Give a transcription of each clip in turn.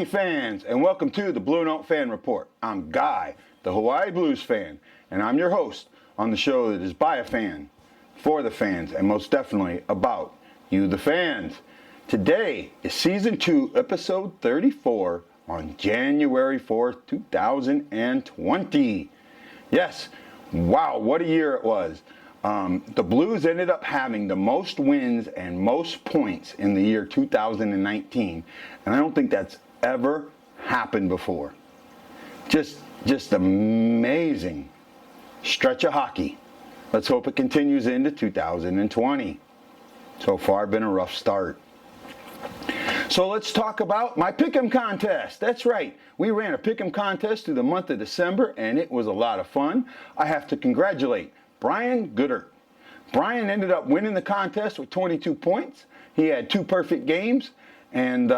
hockey fans, and welcome to the Bluenote Fan Report. I'm Guy, the Hawaii Blues fan, and I'm your host on the show that is by a fan, for the fans, and most definitely about you, the fans. Today is Season 2, Episode 34 on January 4th, 2020. Yes, wow, what a year it was. The Blues ended up having the most wins and most points in the year 2019, and I don't think that's ever happened before. Just amazing stretch of hockey. Let's hope it continues into 2020. So far, been a rough start. So let's talk about my Pick'em contest. That's right. We ran a Pick'em contest through the month of December, and it was a lot of fun. I have to congratulate Brian Goodert. Brian ended up winning the contest with 22 points. He had 2 perfect games. And,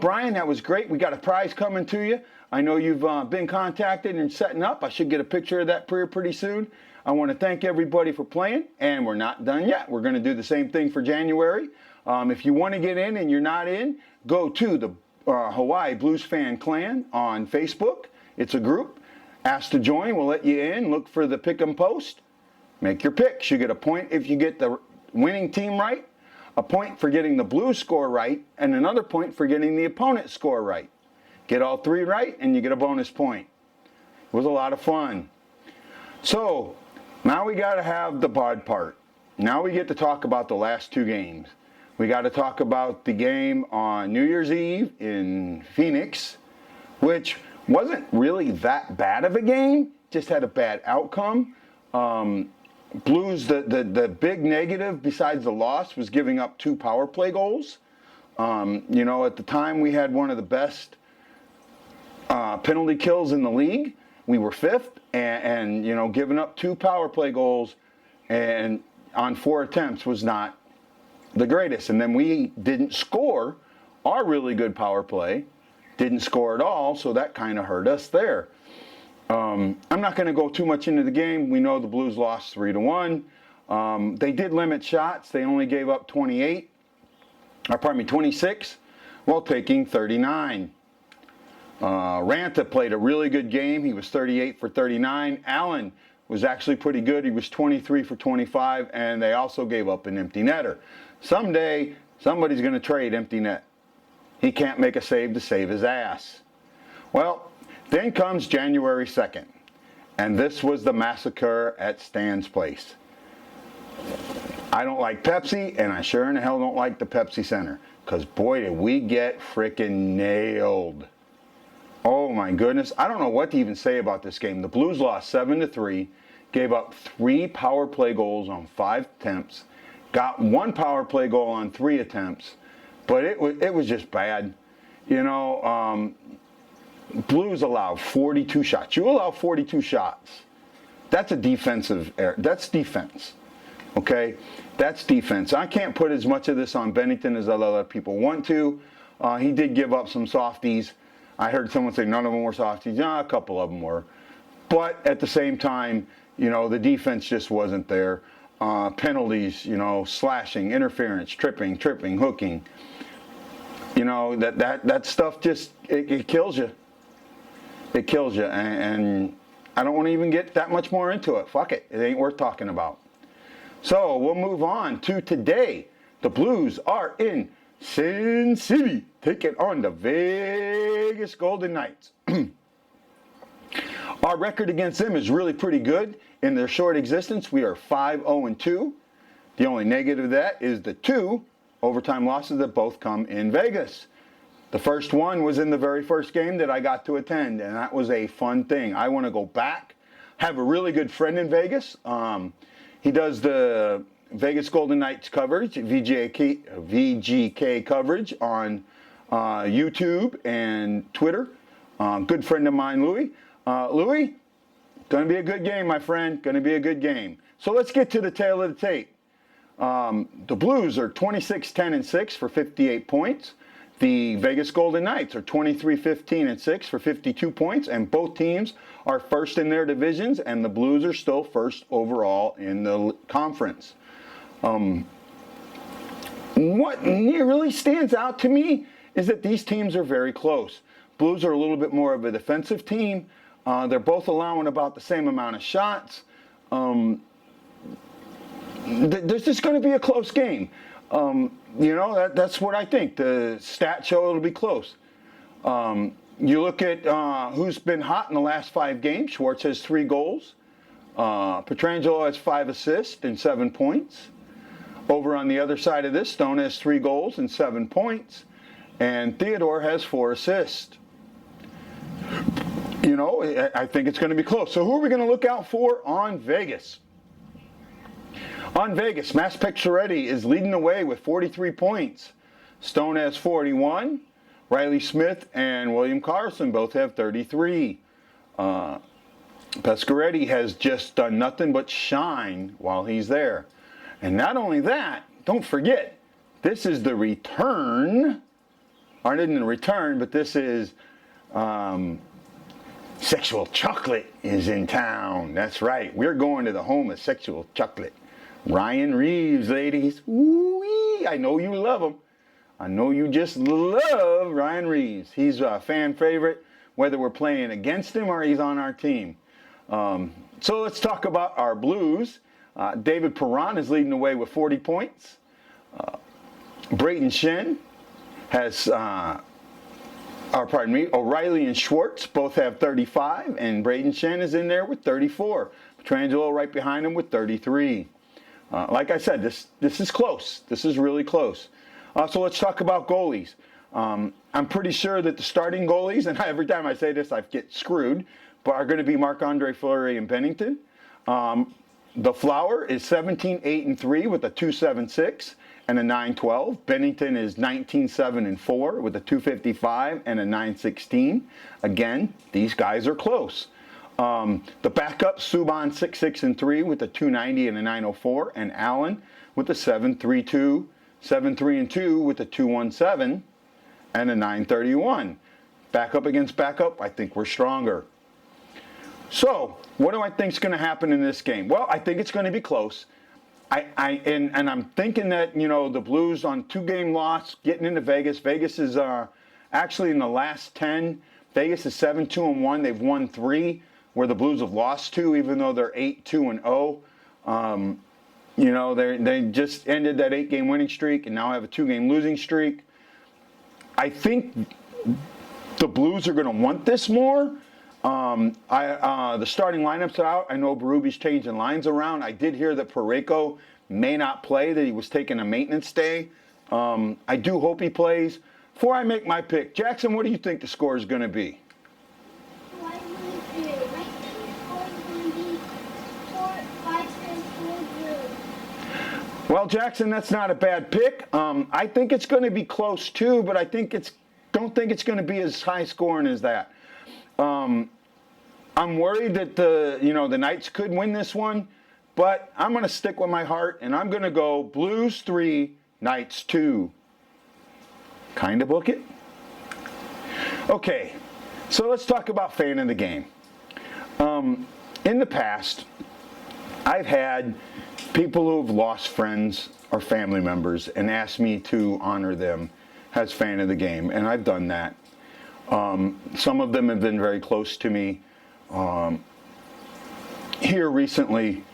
Brian, that was great. We got a prize coming to you. I know you've been contacted and setting up. I should get a picture of that pretty soon. I want to thank everybody for playing, and we're not done yet. We're going to do the same thing for January. If you want to get in and you're not in, go to the Hawaii Blues Fan Clan on Facebook. It's a group. Ask to join. We'll let you in. Look for the Pick'em post. Make your picks. You get a point if you get the winning team right, a point for getting the Blues score right, and another point for getting the opponent's score right. Get all 3 right, and you get a bonus point. It was a lot of fun. So, now we got to have the bod part. Now we get to talk about the last 2 games. We got to talk about the game on New Year's Eve in Phoenix, which wasn't really that bad of a game, just had a bad outcome. Blues, the big negative besides the loss was giving up 2 power play goals. At the time we had one of the best penalty kills in the league. We were 5th, and giving up 2 power play goals and on 4 attempts was not the greatest. And then we didn't score our really good power play. Didn't score at all, so that kind of hurt us there. I'm not going to go too much into the game. We know the Blues lost 3-1. They did limit shots. They only gave up 26, while taking 39. Ranta played a really good game. He was 38 for 39. Allen was actually pretty good. He was 23 for 25, and they also gave up an empty netter. Someday, somebody's going to trade empty net. He can't make a save to save his ass. Well, then comes January 2nd, and this was the massacre at Stan's Place. I don't like Pepsi, and I sure in the hell don't like the Pepsi Center, because boy, did we get frickin' nailed. Oh my goodness, I don't know what to even say about this game. The Blues lost 7-3, gave up 3 power play goals on 5 attempts, got 1 power play goal on 3 attempts, but it was just bad. Blues allowed 42 shots. You allow 42 shots. That's a defensive error. That's defense. Okay? That's defense. I can't put as much of this on Bennington as other people want to. He did give up some softies. I heard someone say none of them were softies. No, a couple of them were. But at the same time, the defense just wasn't there. Penalties, slashing, interference, tripping, hooking. That stuff just, it kills you. It kills you. And I don't want to even get that much more into it. Fuck it. It ain't worth talking about. So we'll move on to today. The Blues are in Sin City, taking on the Vegas Golden Knights. Our record against them is really pretty good. In their short existence, we are 5-0-2. The only negative of that is the 2 overtime losses that both come in Vegas. The first one was in the very first game that I got to attend, and that was a fun thing. I want to go back. Have a really good friend in Vegas. He does the Vegas Golden Knights coverage, VGK coverage on YouTube and Twitter. Good friend of mine, Louie. Louie, going to be a good game, my friend. Going to be a good game. So let's get to the tail of the tape. The Blues are 26-10-6 for 58 points. The Vegas Golden Knights are 23-15-6 for 52 points, and both teams are first in their divisions, and the Blues are still first overall in the conference. What really stands out to me is that these teams are very close. Blues are a little bit more of a defensive team. They're both allowing about the same amount of shots. There's just going to be a close game. That's what I think. The stats show it'll be close. You look at who's been hot in the last 5 games. Schwartz has 3 goals. Pietrangelo has 5 assists and 7 points. Over on the other side of this, Stone has 3 goals and 7 points. And Theodore has 4 assists. I think it's going to be close. So who are we going to look out for on Vegas? On Vegas, Mass Picturetti is leading the way with 43 points. Stone has 41. Riley Smith and William Carlson both have 33. Pescaretti has just done nothing but shine while he's there. And not only that, don't forget, this is the return, or not the return, but this is Sexual Chocolate is in town. That's right. We're going to the home of Sexual Chocolate. Ryan Reeves, ladies. Ooh-wee. I know you love him. I know you just love Ryan Reeves. He's a fan favorite, whether we're playing against him or he's on our team. So let's talk about our Blues. David Perron is leading the way with 40 points. Brayton Shen has, O'Reilly and Schwartz both have 35, and Brayton Shen is in there with 34. Pietrangelo right behind him with 33. Like I said, this is close. This is really close. So let's talk about goalies. I'm pretty sure that the starting goalies, and every time I say this I get screwed, but are going to be Marc-Andre Fleury and Bennington. The Flower is 17-8-3 with a 2.76 and a 9.12. Bennington is 19-7-4 with a 2.55 and a 9.16. Again, these guys are close. The backup, Subban 6-6-3 with a 2.90 and a 9.04, and Allen with a 7-3-2 7-3-2 with a 2-1-7 and a 9-31. Backup against backup, I think we're stronger. So, what do I think is going to happen in this game? Well, I think it's going to be close. And I'm thinking that, the Blues on 2-game loss, getting into Vegas. Vegas is actually in the last 10. Vegas is 7-2-1. They've won 3, where the Blues have lost 2, even though they're 8-2-0. They just ended that 8-game winning streak and now have a 2-game losing streak. I think the Blues are going to want this more. The starting lineups are out. I know Berube's changing lines around. I did hear that Parayko may not play, that he was taking a maintenance day. I do hope he plays. Before I make my pick, Jackson, what do you think the score is going to be? Well, Jackson, that's not a bad pick. I think it's going to be close too, but don't think it's going to be as high scoring as that. I'm worried that the Knights could win this one, but I'm going to stick with my heart, and I'm going to go Blues 3, Knights 2. Kind of book it? Okay, so let's talk about fan of the game. In the past, I've had people who have lost friends or family members and asked me to honor them as fan of the game, and I've done that. Some of them have been very close to me. Here recently,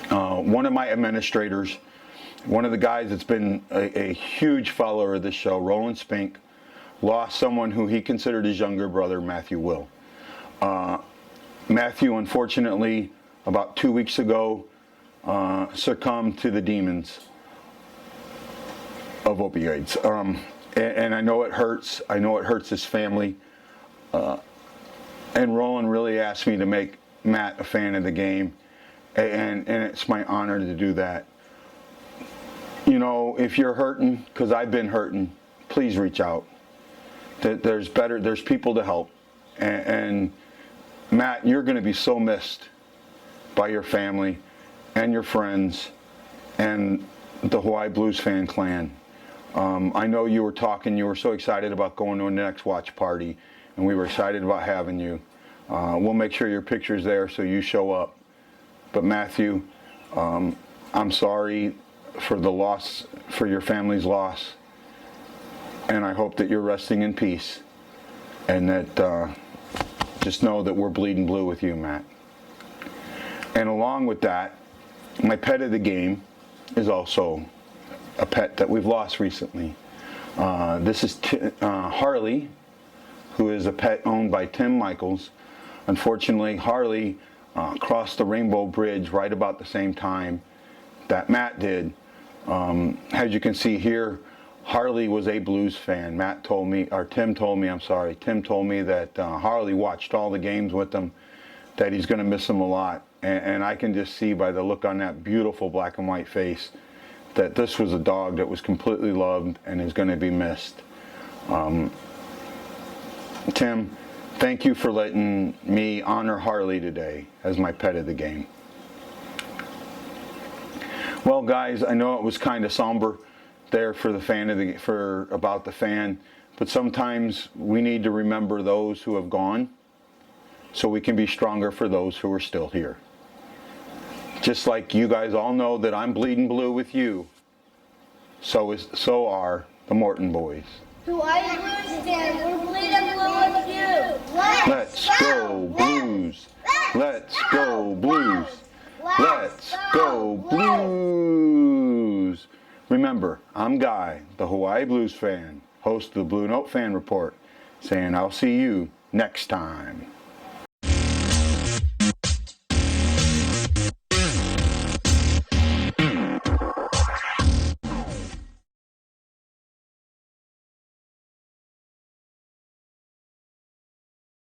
one of my administrators, one of the guys that's been a huge follower of this show, Roland Spink, lost someone who he considered his younger brother, Matthew Will. Matthew, unfortunately, about 2 weeks ago, succumbed to the demons of opioids. And I know it hurts. I know it hurts his family. And Roland really asked me to make Matt a fan of the game. And it's my honor to do that. If you're hurting, because I've been hurting, please reach out. There's people to help. And Matt, you're going to be so missed by your family and your friends and the Hawaii Blues fan clan. I know you were so excited about going to a next watch party, and we were excited about having you. We'll make sure your picture's there so you show up. But Matthew, I'm sorry for the loss, for your family's loss. And I hope that you're resting in peace, and that just know that we're bleeding blue with you, Matt. And along with that, my pet of the game is also a pet that we've lost recently. This is Harley, who is a pet owned by Tim Michaels. Unfortunately, Harley crossed the Rainbow Bridge right about the same time that Matt did. As you can see here, Harley was a Blues fan. Tim told me that Harley watched all the games with them, that he's going to miss them a lot. And I can just see by the look on that beautiful black and white face that this was a dog that was completely loved and is going to be missed. Tim, thank you for letting me honor Harley today as my pet of the game. Well, guys, I know it was kind of somber there for about the fan, but sometimes we need to remember those who have gone so we can be stronger for those who are still here. Just like you guys all know that I'm bleeding blue with you, so are the Morton boys. HawaiiBlueFan, we're bleeding blue with you. Let's go Blues! Let's go Blues! Let's go Blues! Remember, I'm Guy, the Hawaii Blues fan, host of the Bluenote Fan Report, saying I'll see you next time.